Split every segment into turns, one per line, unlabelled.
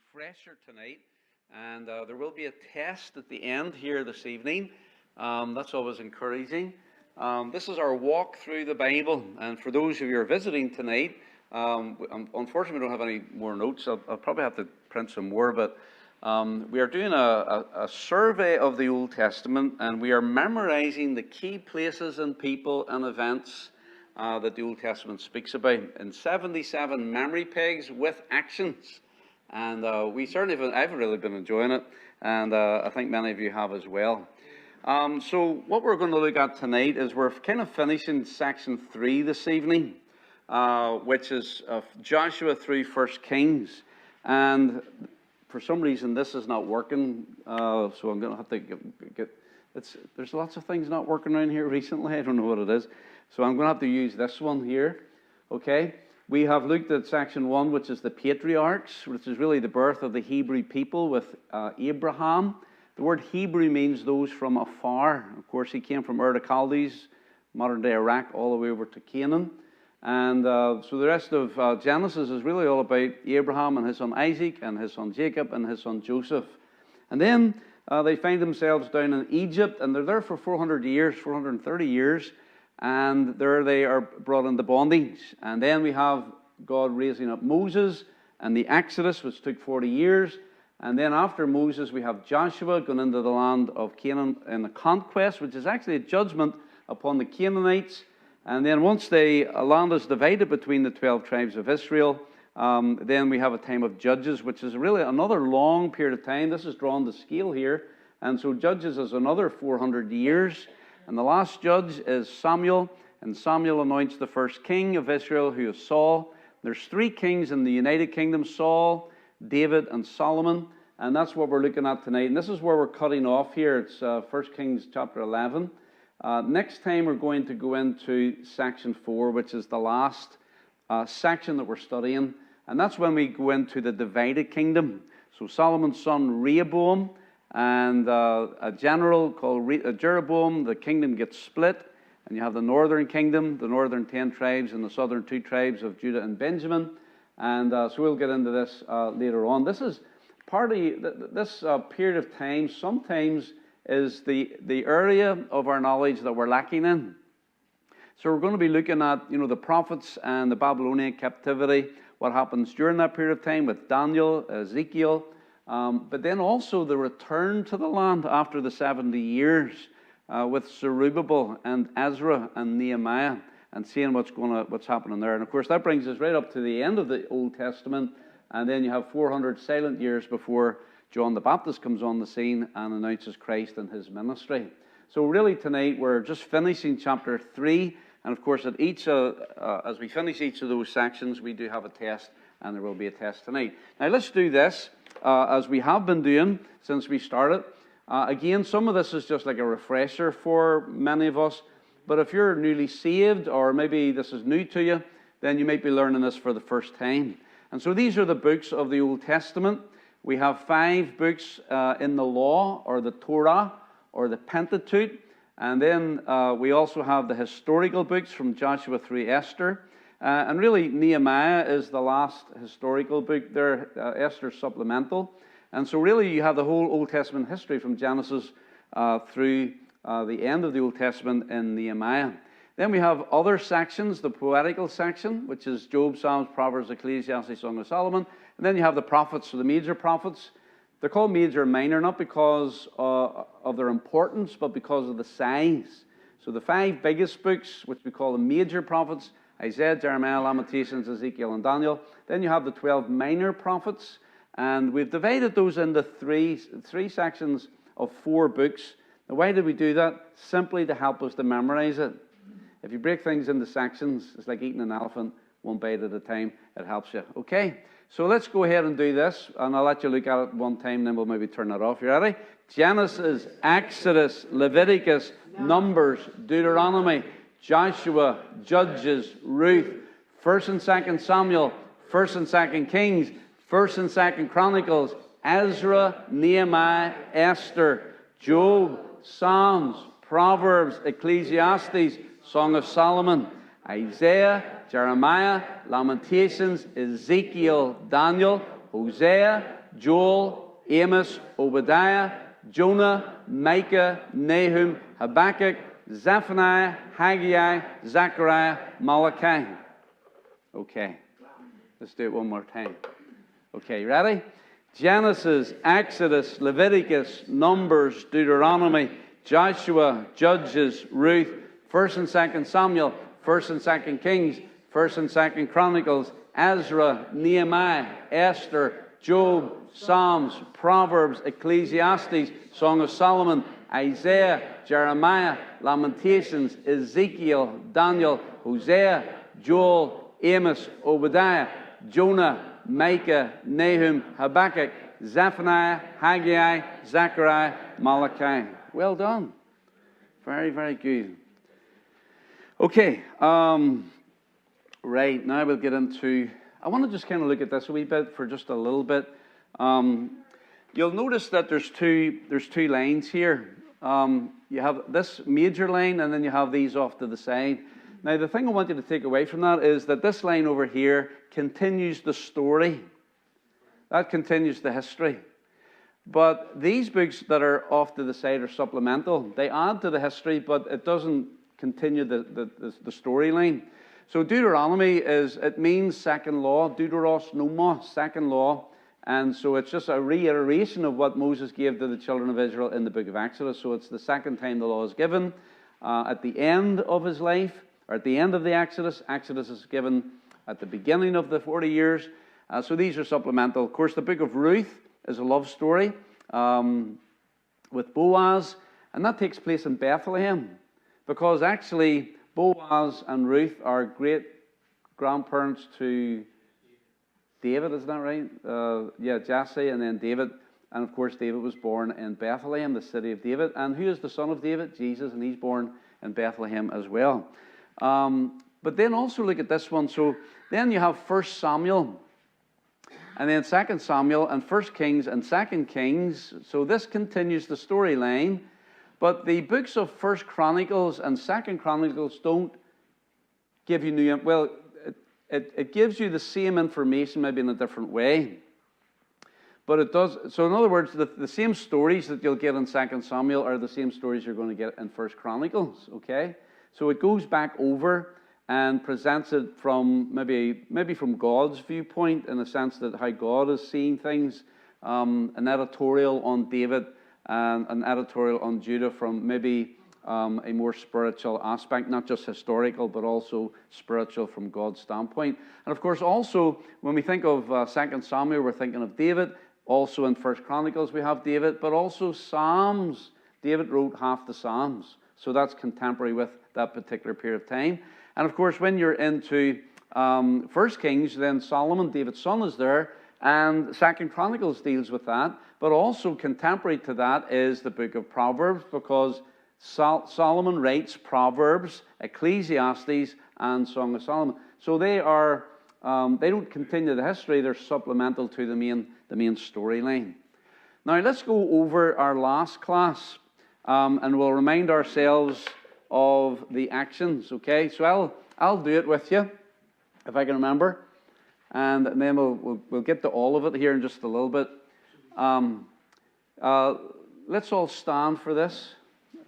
refresher tonight, and there will be a test at the end here this evening. That's always encouraging. This is our walk through the Bible, and for those of you who are visiting tonight, unfortunately we don't have any more notes. I'll probably have to print some more, but we are doing a survey of the Old Testament, and we are memorizing the key places and people and events that the Old Testament speaks about in 77 memory pegs with actions. And I've really been enjoying it, and I think many of you have as well. So what we're going to look at tonight is we're kind of finishing section 3 this evening, which is Joshua through 1 Kings. And for some reason this is not working, so I'm going to have to get there's lots of things not working around here recently. I don't know what it is. So I'm going to have to use this one here. Okay. We have looked at section 1, which is the patriarchs, which is really the birth of the Hebrew people with Abraham. The word Hebrew means those from afar. Of course, he came from Ur the Chaldees, modern-day Iraq, all the way over to Canaan. And so the rest of Genesis is really all about Abraham and his son Isaac and his son Jacob and his son Joseph. And then they find themselves down in Egypt, and they're there for 430 years. And there they are brought into bondage. And then we have God raising up Moses and the Exodus, which took 40 years. And then after Moses, we have Joshua going into the land of Canaan in the conquest, which is actually a judgment upon the Canaanites. And then once the land is divided between the 12 tribes of Israel, then we have a time of Judges, which is really another long period of time. This is drawn to scale here. And so Judges is another 400 years. And the last judge is Samuel, and Samuel anoints the first king of Israel, who is Saul. There's 3 kings in the United Kingdom, Saul, David, and Solomon, and that's what we're looking at tonight. And this is where we're cutting off here. It's 1 Kings chapter 11. Next time we're going to go into section 4, which is the last section that we're studying, and that's when we go into the divided kingdom. So Solomon's son Rehoboam and a general called Jeroboam, the kingdom gets split, and you have the northern kingdom, the northern 10 tribes, and the southern 2 tribes of Judah and Benjamin. And so we'll get into this later on. This is this period of time sometimes is the area of our knowledge that we're lacking in. So we're going to be looking at, the prophets and the Babylonian captivity, what happens during that period of time with Daniel, Ezekiel, but then also the return to the land after the 70 years with Zerubbabel and Ezra and Nehemiah, and seeing what's happening there. And of course that brings us right up to the end of the Old Testament, and then you have 400 silent years before John the Baptist comes on the scene and announces Christ and his ministry. So really tonight we're just finishing chapter 3, and of course at as we finish each of those sections we do have a test, and there will be a test tonight. Now let's do this as we have been doing since we started. Again, some of this is just like a refresher for many of us, but if you're newly saved, or maybe this is new to you, then you might be learning this for the first time. And so these are the books of the Old Testament. We have 5 books in the law, or the Torah, or the Pentateuch, and then we also have the historical books from Joshua through Esther. And really, Nehemiah is the last historical book there, Esther's supplemental. And so really, you have the whole Old Testament history from Genesis through the end of the Old Testament in Nehemiah. Then we have other sections, the poetical section, which is Job, Psalms, Proverbs, Ecclesiastes, Song of Solomon. And then you have the prophets, so the major prophets. They're called major and minor, not because of their importance, but because of the size. So the 5 biggest books, which we call the major prophets, Isaiah, Jeremiah, Lamentations, Ezekiel, and Daniel. Then you have the 12 minor prophets, and we've divided those into three sections of 4 books. Now, why did we do that? Simply to help us to memorize it. If you break things into sections, it's like eating an elephant, one bite at a time. It helps you. Okay, so let's go ahead and do this, and I'll let you look at it one time, then we'll maybe turn that off. You ready? Genesis, Exodus, Leviticus, Numbers, Deuteronomy, Joshua, Judges, Ruth, 1st and 2nd Samuel, 1st and 2nd Kings, 1st and 2nd Chronicles, Ezra, Nehemiah, Esther, Job, Psalms, Proverbs, Ecclesiastes, Song of Solomon, Isaiah, Jeremiah, Lamentations, Ezekiel, Daniel, Hosea, Joel, Amos, Obadiah, Jonah, Micah, Nahum, Habakkuk, Zephaniah, Haggai, Zechariah, Malachi. Okay, let's do it one more time. Okay, ready? Genesis, Exodus, Leviticus, Numbers, Deuteronomy, Joshua, Judges, Ruth, 1st and 2nd Samuel, 1st and 2nd Kings, 1st and 2nd Chronicles, Ezra, Nehemiah, Esther, Job, Psalms, Proverbs, Ecclesiastes, Song of Solomon, Isaiah, Jeremiah, Lamentations, Ezekiel, Daniel, Hosea, Joel, Amos, Obadiah, Jonah, Micah, Nahum, Habakkuk, Zephaniah, Haggai, Zechariah, Malachi. Well done. Very, very good. Okay, right, now we'll get into, I want to just kind of look at this a wee bit for just a little bit. You'll notice that there's two lines here. You have this major line, and then you have these off to the side. Now, the thing I want you to take away from that is that this line over here continues the story. That continues the history. But these books that are off to the side are supplemental. They add to the history, but it doesn't continue the storyline. So Deuteronomy it means second law, deuteros nomos, second law. And so it's just a reiteration of what Moses gave to the children of Israel in the book of Exodus. So it's the second time the law is given. At the end of his life, or at the end of the Exodus. Exodus is given at the beginning of the 40 years. So these are supplemental. Of course, the book of Ruth is a love story with Boaz. And that takes place in Bethlehem. Because actually, Boaz and Ruth are great grandparents to David, isn't that right? Jesse and then David. And of course, David was born in Bethlehem, the city of David. And who is the son of David? Jesus, and he's born in Bethlehem as well. But then also look at this one. So then you have 1 Samuel, and then 2 Samuel, and 1 Kings, and 2 Kings. So this continues the storyline. But the books of 1 Chronicles and 2 Chronicles don't give you new... Well, it gives you the same information, maybe in a different way. But it does... So in other words, the same stories that you'll get in 2 Samuel are the same stories you're going to get in 1 Chronicles, okay? So it goes back over and presents it from maybe from God's viewpoint, in the sense that how God is seeing things, an editorial on David and an editorial on Judah from maybe a more spiritual aspect, not just historical, but also spiritual from God's standpoint. And of course, also, when we think of 2 Samuel, we're thinking of David. Also in 1 Chronicles, we have David, but also Psalms. David wrote half the Psalms. So that's contemporary with that particular period of time. And of course, when you're into 1 Kings, then Solomon, David's son, is there. And 2 Chronicles deals with that. But also contemporary to that is the book of Proverbs, because Solomon writes Proverbs, Ecclesiastes, and Song of Solomon. So they are, they don't continue the history, they're supplemental to the main storyline. Now let's go over our last class, and we'll remind ourselves of the actions, okay? So I'll do it with you, if I can remember. And then we'll get to all of it here in just a little bit. Let's all stand for this.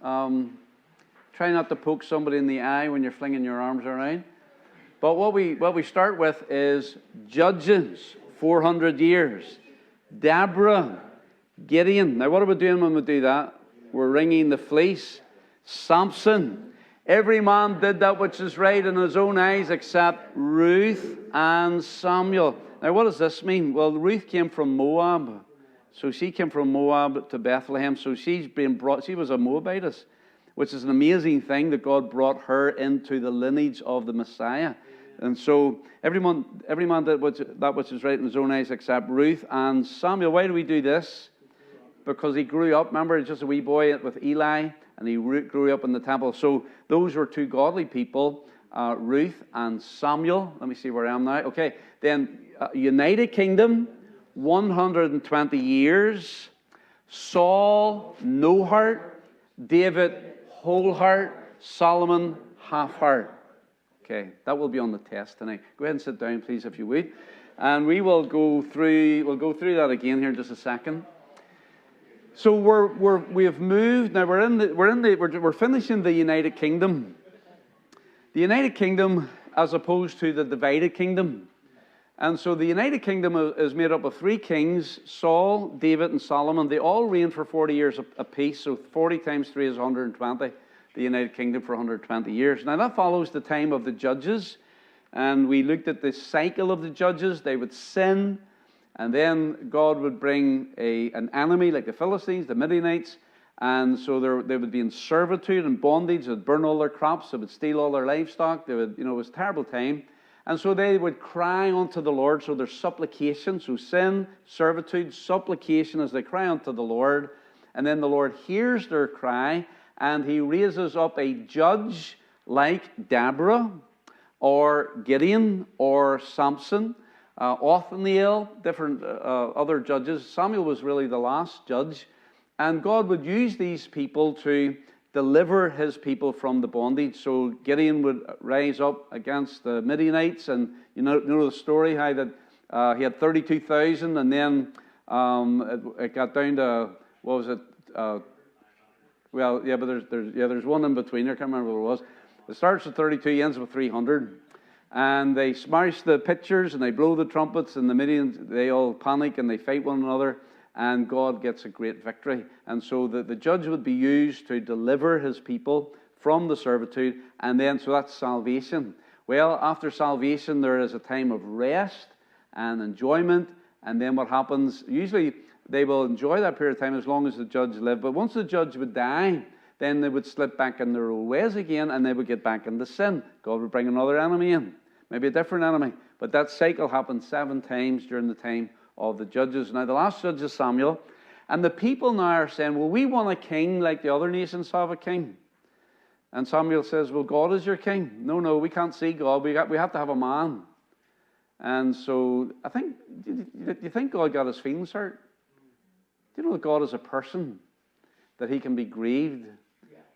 Try not to poke somebody in the eye when you're flinging your arms around. But what we start with is Judges, 400 years. Deborah, Gideon. Now what are we doing when we do that? We're wringing the fleece. Samson. Every man did that which is right in his own eyes except Ruth and Samuel. Now what does this mean? Well, Ruth came from Moab. So she came from Moab to Bethlehem. So she was a Moabitess, which is an amazing thing that God brought her into the lineage of the Messiah. And so every man did that which is right in his own eyes except Ruth and Samuel. Why do we do this? Because he grew up, remember, just a wee boy with Eli, and he grew up in the temple. So those were two godly people, Ruth and Samuel. Let me see where I am now. Okay, then United Kingdom, 120 years. Saul, no heart. David, whole heart. Solomon, half heart. Okay, that will be on the test tonight. Go ahead and sit down, please, if you would. And we'll go through that again here in just a second. So we have moved now. We're finishing the United Kingdom. The United Kingdom, as opposed to the divided kingdom. And so the United Kingdom is made up of 3 kings: Saul, David, and Solomon. They all reigned for 40 years apiece. So 40 times 3 is 120. The United Kingdom for 120 years. Now that follows the time of the judges. And we looked at the cycle of the judges. They would sin. And then God would bring an enemy like the Philistines, the Midianites. And so they would be in servitude and bondage. They would burn all their crops. They would steal all their livestock. It was a terrible time. And so they would cry unto the Lord. So there's supplication. So sin, servitude, supplication as they cry unto the Lord. And then the Lord hears their cry. And he raises up a judge like Deborah or Gideon or Samson. Othniel, different other judges. Samuel was really the last judge. And God would use these people to deliver his people from the bondage. So Gideon would rise up against the Midianites. And you know the story, how that he had 32,000. And then it got down to, what was it? Well, yeah, but there's one in between. I can't remember what it was. It starts with 32, ends with 300. And they smash the pitchers and they blow the trumpets, and the Midians, they all panic and they fight one another, and God gets a great victory. And so the judge would be used to deliver his people from the servitude, and then, so that's salvation. Well, after salvation, there is a time of rest and enjoyment, and then what happens, usually they will enjoy that period of time as long as the judge lived, but once the judge would die, then they would slip back in their old ways again, and they would get back into sin. God would bring another enemy in. Maybe a different enemy. But that cycle happened 7 times during the time of the judges. Now, the last judge is Samuel. And the people now are saying, well, we want a king like the other nations have a king. And Samuel says, well, God is your king. No, we can't see God. We have to have a man. And so, do you think God got his feelings hurt? Do you know that God is a person? That he can be grieved?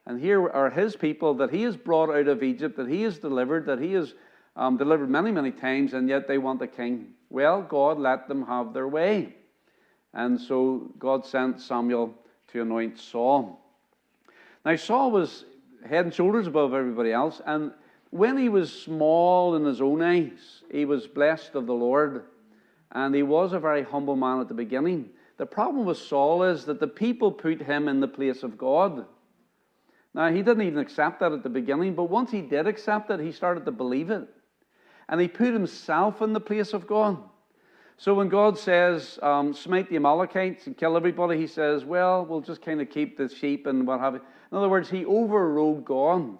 And here are his people that he has brought out of Egypt, that he has delivered, that he has delivered many, many times, and yet they want a king. Well, God let them have their way. And so God sent Samuel to anoint Saul. Now, Saul was head and shoulders above everybody else, and when he was small in his own eyes, he was blessed of the Lord, and he was a very humble man at the beginning. The problem with Saul is that the people put him in the place of God. Now, he didn't even accept that at the beginning, but once he did accept it, he started to believe it. And he put himself in the place of God. So when God says, smite the Amalekites and kill everybody, he says, well, we'll just kind of keep the sheep and what have you. In other words, he overrode God.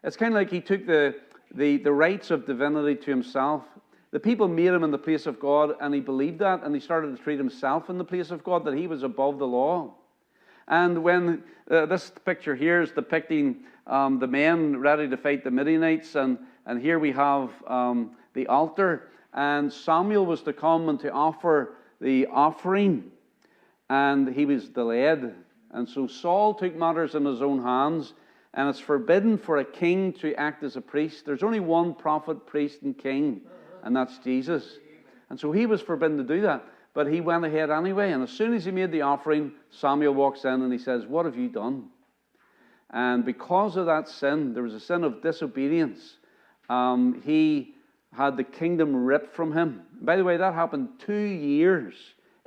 It's kind of like he took the rights of divinity to himself. The people made him in the place of God, and he believed that, and he started to treat himself in the place of God, that he was above the law. And when this picture here is depicting the men ready to fight the Midianites, and here we have the altar, and Samuel was to come and to offer the offering, and he was delayed. And so Saul took matters in his own hands, and it's forbidden for a king to act as a priest. There's only one prophet, priest, and king, and that's Jesus. And so he was forbidden to do that, but he went ahead anyway. And as soon as he made the offering, Samuel walks in and he says, what have you done? And because of that sin, there was a sin of disobedience. He had the kingdom ripped from him. By the way, that happened 2 years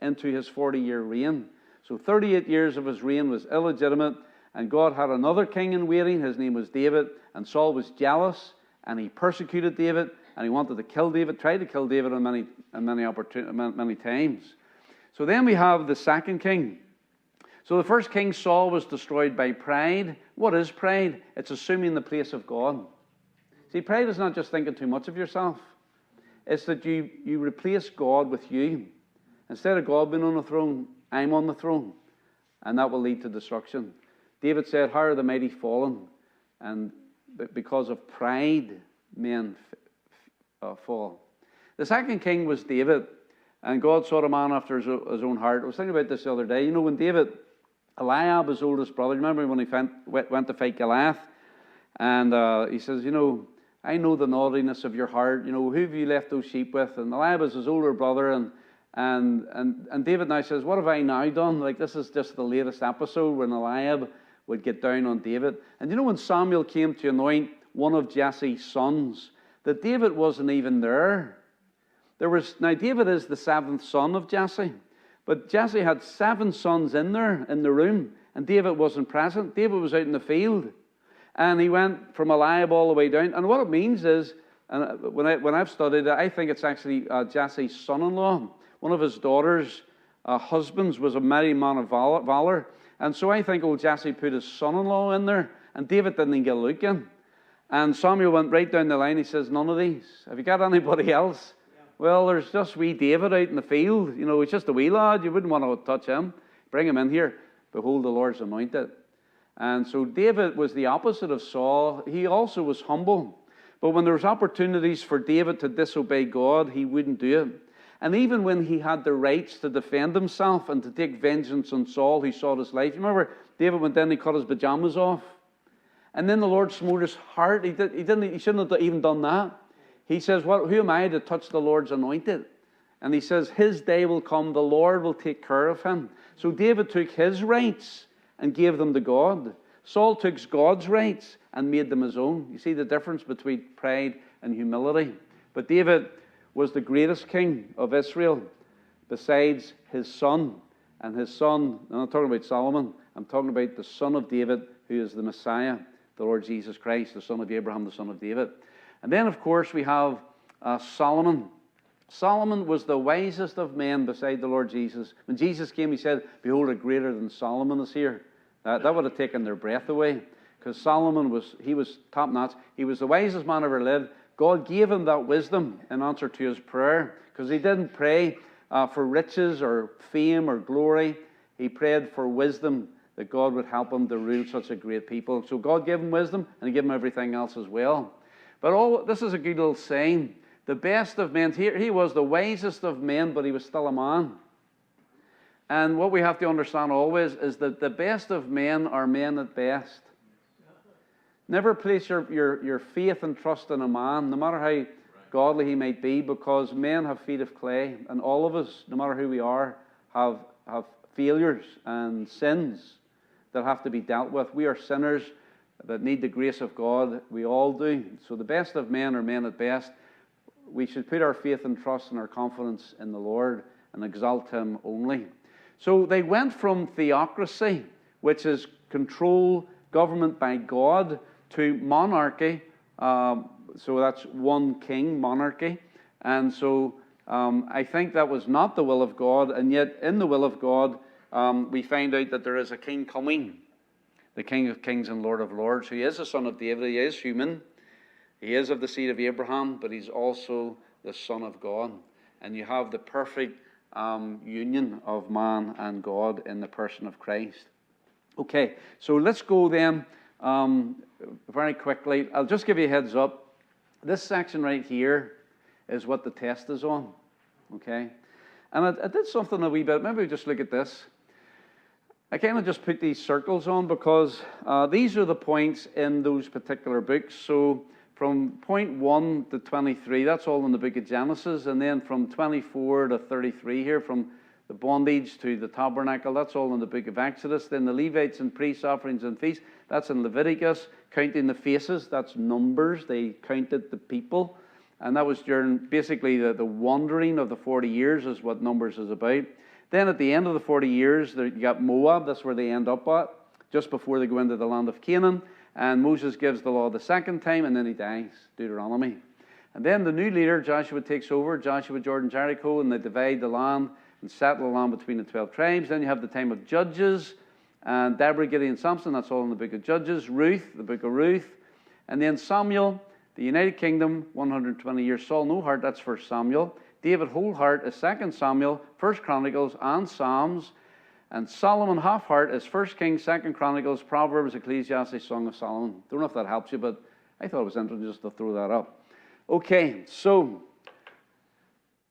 into his 40-year reign. So 38 years of his reign was illegitimate, and God had another king in waiting. His name was David, and Saul was jealous, and he persecuted David, and he wanted to kill David, tried to kill David on many times. So then we have the second king. So the first king, Saul, was destroyed by pride. What is pride? It's assuming the place of God. See, pride is not just thinking too much of yourself. It's that you replace God with you. Instead of God being on the throne, I'm on the throne. And that will lead to destruction. David said, how are the mighty fallen? And because of pride, men fall. The second king was David. And God sought a man after his own heart. I was thinking about this the other day. You know, when Eliab, his oldest brother, remember when he went to fight Goliath? And he says, you know, I know the naughtiness of your heart. You know, who have you left those sheep with? And Eliab is his older brother, and David now says, what have I now done? Like, this is just the latest episode when Eliab would get down on David. And you know, when Samuel came to anoint one of Jesse's sons, that David wasn't even there. Now David is the 7th son of Jesse, but Jesse had 7 sons in there, in the room, and David wasn't present. David was out in the field, and he went from Eliab all the way down. And what it means is, and when I've studied it, I think it's actually Jesse's son-in-law. One of his daughter's husbands was a mighty man of valor. And so I think old Jesse put his son-in-law in there, and David didn't even get a look in. And Samuel went right down the line. He says, none of these. Have you got anybody else? Yeah. Well, there's just wee David out in the field. You know, he's just a wee lad. You wouldn't want to touch him. Bring him in here. Behold, the Lord's anointed. And so David was the opposite of Saul. He also was humble. But when there was opportunities for David to disobey God, he wouldn't do it. And even when he had the rights to defend himself and to take vengeance on Saul, who sought his life. You remember, David went in and he cut his pajamas off. And then the Lord smote his heart. He shouldn't have even done that. He says, who am I to touch the Lord's anointed? And he says, his day will come, the Lord will take care of him. So David took his rights and gave them to God. Saul took God's rights and made them his own. You see the difference between pride and humility. But David was the greatest king of Israel, besides his son. And his son, I'm not talking about Solomon, I'm talking about the son of David, who is the Messiah, the Lord Jesus Christ, the son of Abraham, the son of David. And then, of course, we have Solomon. Solomon was the wisest of men beside the Lord Jesus. When Jesus came, he said, behold, a greater than Solomon is here. That would have taken their breath away, because Solomon was top notch. He was the wisest man ever lived. God gave him that wisdom in answer to his prayer, because he didn't pray for riches or fame or glory. He prayed for wisdom, that God would help him to rule such a great people. So God gave him wisdom, and he gave him everything else as well. But this is a good little saying. The best of men, he was the wisest of men, but he was still a man. And what we have to understand always is that the best of men are men at best. Never place your faith and trust in a man, no matter how godly he might be, because men have feet of clay, and all of us, no matter who we are, have failures and sins that have to be dealt with. We are sinners that need the grace of God. We all do. So the best of men are men at best. We should put our faith and trust and our confidence in the Lord and exalt him only. So they went from theocracy, which is control, government by God, to monarchy. So that's one king, monarchy. And so I think that was not the will of God. And yet in the will of God, we find out that there is a king coming, the King of Kings and Lord of Lords, who is the son of David. He is human. He is of the seed of Abraham, but he's also the Son of God. And you have the perfect union of man and God in the person of Christ. Okay, so let's go then very quickly. I'll just give you a heads up. This section right here is what the test is on. Okay? And I did something a wee bit. Maybe we just look at this. I kind of just put these circles on because these are the points in those particular books. So from point 1 to 23, that's all in the book of Genesis. And then from 24 to 33 here, from the bondage to the tabernacle, that's all in the book of Exodus. Then the Levites and priests, offerings and feasts, that's in Leviticus. Counting the faces, that's Numbers. They counted the people. And that was during basically the wandering of the 40 years is what Numbers is about. Then at the end of the 40 years, you got Moab. That's where they end up at, just before they go into the land of Canaan. And Moses gives the law the second time, and then he dies, Deuteronomy. And then the new leader, Joshua, takes over, Joshua, Jordan, Jericho, and they divide the land and settle the land between the 12 tribes. Then you have the time of Judges, and Deborah, Gideon, Samson, that's all in the book of Judges. Ruth, the book of Ruth. And then Samuel, the United Kingdom, 120 years. Saul, no heart, that's 1 Samuel. David, whole heart, is 2 Samuel, 1 Chronicles, and Psalms. And Solomon, half heart, is 1 Kings, 2 Chronicles, Proverbs, Ecclesiastes, Song of Solomon. Don't know if that helps you, but I thought it was interesting just to throw that up. Okay, so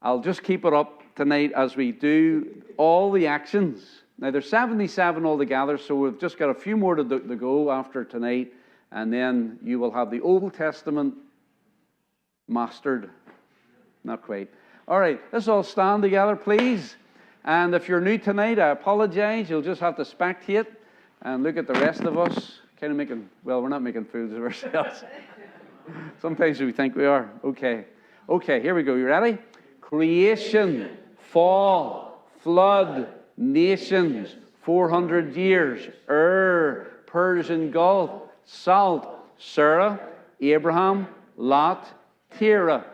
I'll just keep it up tonight as we do all the actions. Now, there's 77 altogether, so we've just got a few more to go after tonight, and then you will have the Old Testament mastered. Not quite. All right, let's all stand together, please. And if you're new tonight, I apologize. You'll just have to spectate and look at the rest of us. Kind of making, well, we're not making fools of ourselves. Sometimes we think we are. Okay, here we go. You ready? Creation, fall, flood, nations, 400 years, Persian Gulf, salt, Sarah, Abraham, Lot, Terah,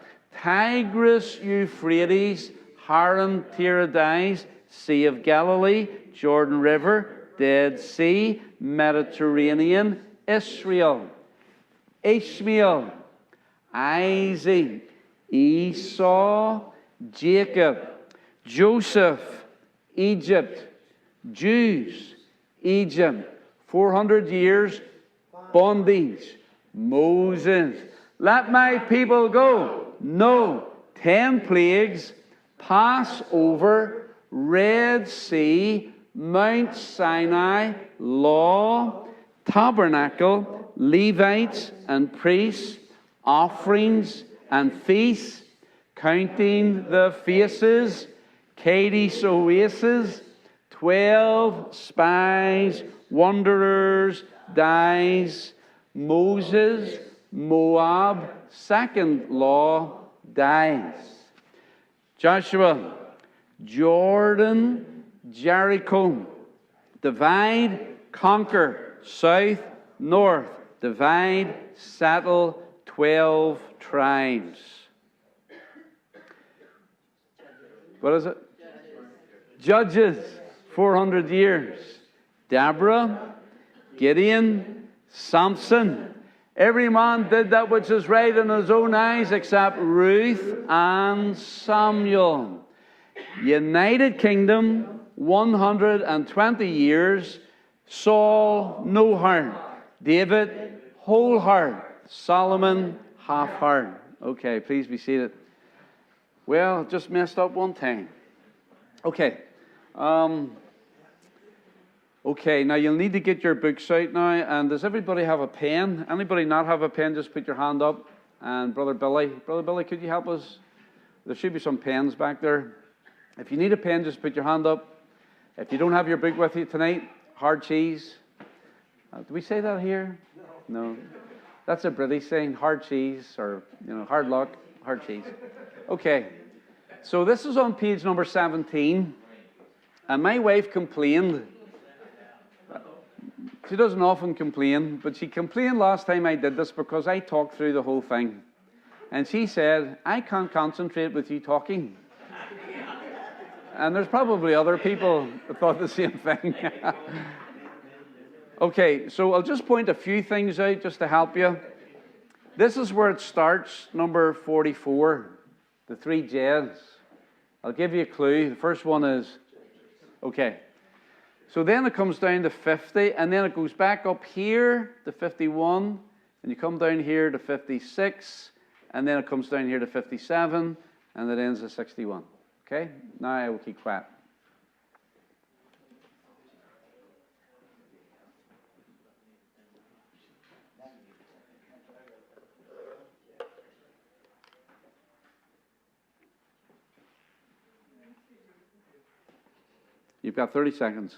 Tigris, Euphrates, Haran, Tiradais, Sea of Galilee, Jordan River, Dead Sea, Mediterranean, Israel, Ishmael, Isaac, Esau, Jacob, Joseph, Egypt, Jews, Egypt, 400 years, bondage, Moses, let my people go. No, 10 plagues, Passover, Red Sea, Mount Sinai, law, tabernacle, Levites and priests, offerings and feasts, counting the faces, Kadesh oasis, 12 spies, wanderers, dies, Moses, Moab, second law, dies. Joshua, Jordan, Jericho, divide, conquer, south, north, divide, settle, 12 tribes. What is it? Judges, 400 years. Deborah, Gideon, Samson. Every man did that which is right in his own eyes except Ruth and Samuel. United Kingdom, 120 years. Saul, no heart. David, whole heart. Solomon, half heart. Okay, please be seated. Well, just messed up one time. Okay. Okay, now you'll need to get your books out now. And does everybody have a pen? Anybody not have a pen, just put your hand up. And Brother Billy, could you help us? There should be some pens back there. If you need a pen, just put your hand up. If you don't have your book with you tonight, hard cheese. Do we say that here? No. That's a British saying, hard cheese, or, hard luck, hard cheese. Okay, so this is on page number 17. And my wife complained. She doesn't often complain, but she complained last time I did this because I talked through the whole thing. And she said, I can't concentrate with you talking. And there's probably other people that thought the same thing. Okay, so I'll just point a few things out just to help you. This is where it starts, number 44, the 3 J's. I'll give you a clue. The first one is, okay. So then it comes down to 50, and then it goes back up here to 51, and you come down here to 56, and then it comes down here to 57, and it ends at 61. Okay? Now I will keep quiet. You've got 30 seconds.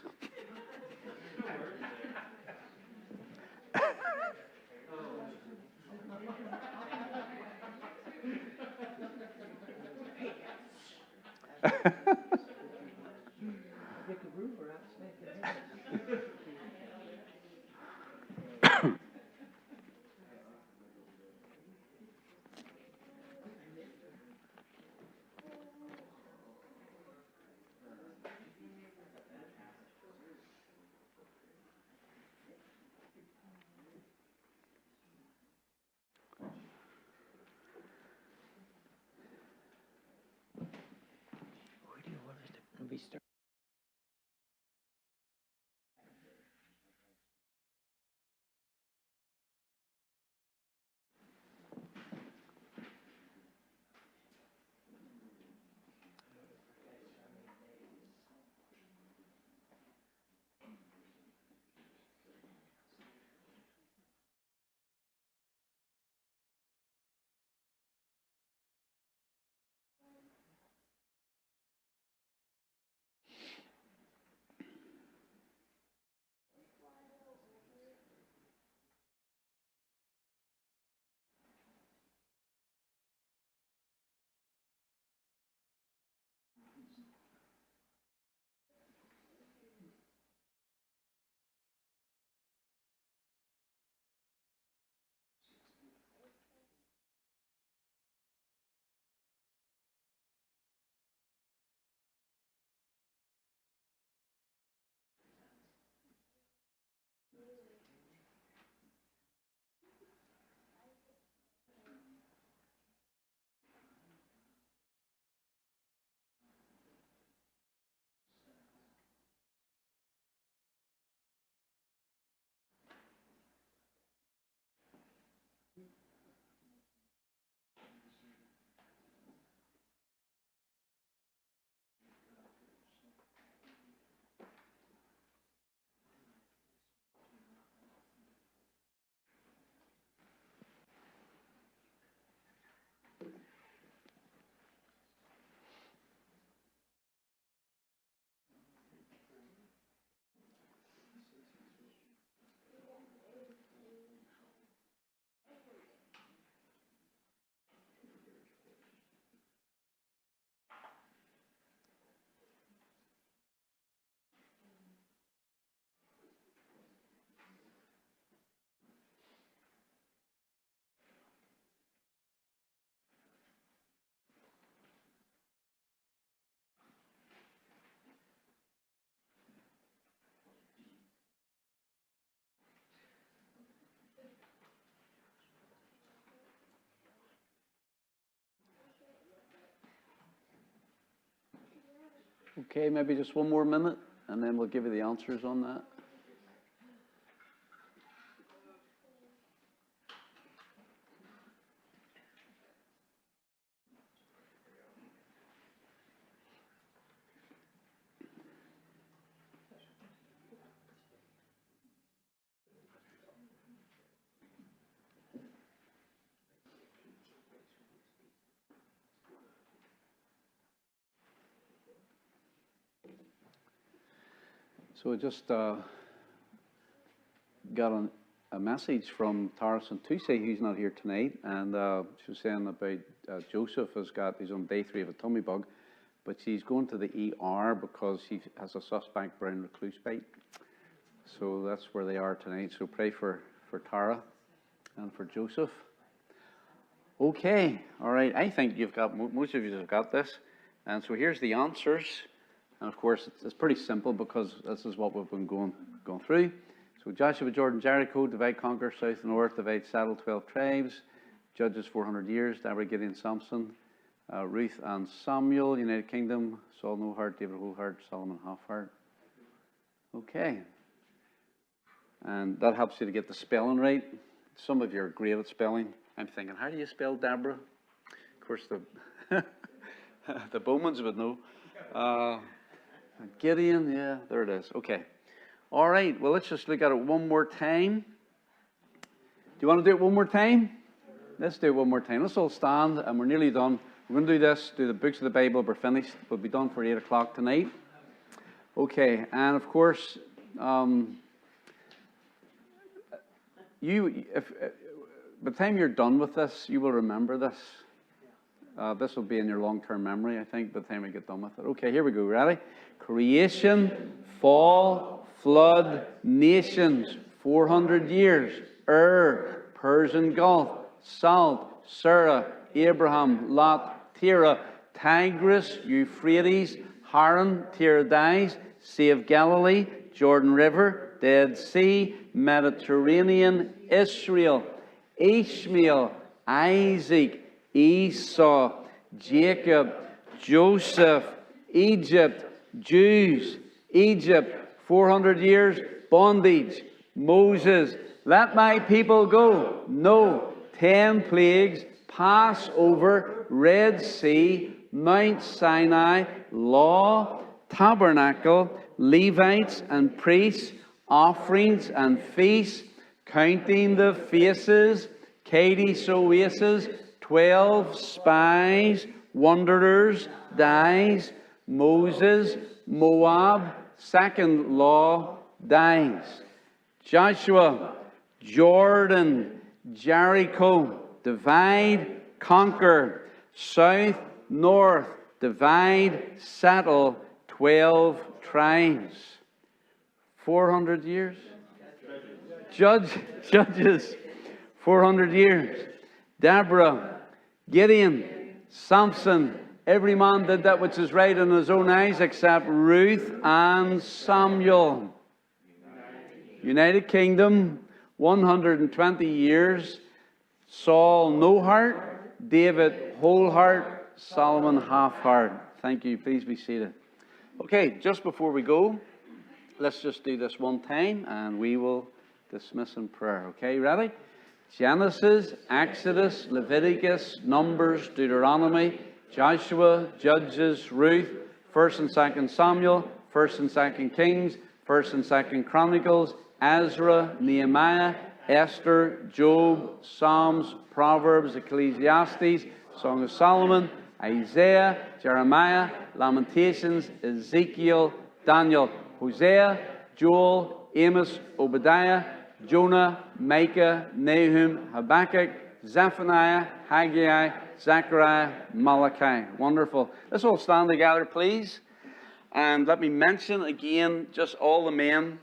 Okay, maybe just one more minute, and then we'll give you the answers on that. So I just got a message from Taras and Tuesday, who's not here tonight, and she was saying about Joseph he's on day 3 of a tummy bug, but she's going to the ER because he has a suspect brown recluse bite. So that's where they are tonight. So pray for Tara and for Joseph. Okay, all right. I think most of you have got this, and so here's the answers. And of course, it's pretty simple because this is what we've been going through. So Joshua, Jordan, Jericho, divide, conquer, south and north, divide, settle, 12 tribes. Judges, 400 years, Deborah, Gideon, Samson, Ruth and Samuel, United Kingdom, Saul, no heart, David, whole heart, Solomon, half heart. Okay. And that helps you to get the spelling right. Some of you are great at spelling. I'm thinking, how do you spell Deborah? Of course, the Bowmans would know. Gideon, yeah, there it is. Okay. All right, well, let's just look at it one more time. Do you want to do it one more time? Let's do it one more time. Let's all stand, and we're nearly done. We're going to do this, do the books of the Bible. We're finished. We'll be done for 8 o'clock tonight. Okay, and of course, by the time you're done with this, you will remember this. This will be in your long-term memory, I think, by the time we get done with it. Okay, here we go. Ready? Creation, fall, flood, nations, 400 years, Persian Gulf, Salt, Sarah, Abraham, Lot, Terah, Tigris, Euphrates, Haran, Tiradais, Sea of Galilee, Jordan River, Dead Sea, Mediterranean, Israel, Ishmael, Isaac, Esau, Jacob, Joseph, Egypt, Jews, Egypt, 400 years, bondage, Moses, let my people go. No, 10 plagues, Passover, Red Sea, Mount Sinai, law, tabernacle, Levites and priests, offerings and feasts, counting the faces, Kadesh oasis, 12 spies, wanderers, dies, Moses, Moab, second law, dies. Joshua, Jordan, Jericho, divide, conquer, south, north, divide, settle, 12 tribes. 400 years? Judges, 400 years. Deborah, Gideon, Samson, every man did that which is right in his own eyes except Ruth and Samuel. United Kingdom, 120 years. Saul, no heart. David, whole heart. Solomon, half heart. Thank you. Please be seated. Okay, just before we go, let's just do this one time and we will dismiss in prayer. Okay, ready? Genesis, Exodus, Leviticus, Numbers, Deuteronomy, Joshua, Judges, Ruth, 1st and 2nd Samuel, 1st and 2nd Kings, 1st and 2nd Chronicles, Ezra, Nehemiah, Esther, Job, Psalms, Proverbs, Ecclesiastes, Song of Solomon, Isaiah, Jeremiah, Lamentations, Ezekiel, Daniel, Hosea, Joel, Amos, Obadiah, Jonah, Micah, Nahum, Habakkuk, Zephaniah, Haggai, Zechariah, Malachi. Wonderful. Let's all stand together, please. And let me mention again, just all the men,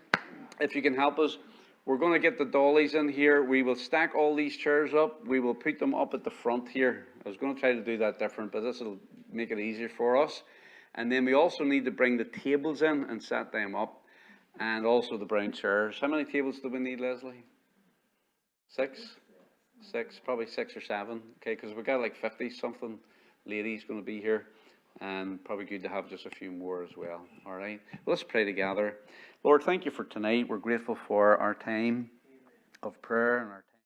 if you can help us. We're going to get the dollies in here. We will stack all these chairs up. We will put them up at the front here. I was going to try to do that different, but this will make it easier for us. And then we also need to bring the tables in and set them up. And also the brown chairs. How many tables do we need, Leslie? 6? 6, probably 6 or 7. Okay, because we've got like 50-something ladies going to be here. and probably good to have just a few more as well. All right. Well, let's pray together. Lord, thank you for tonight. We're grateful for our time of prayer and our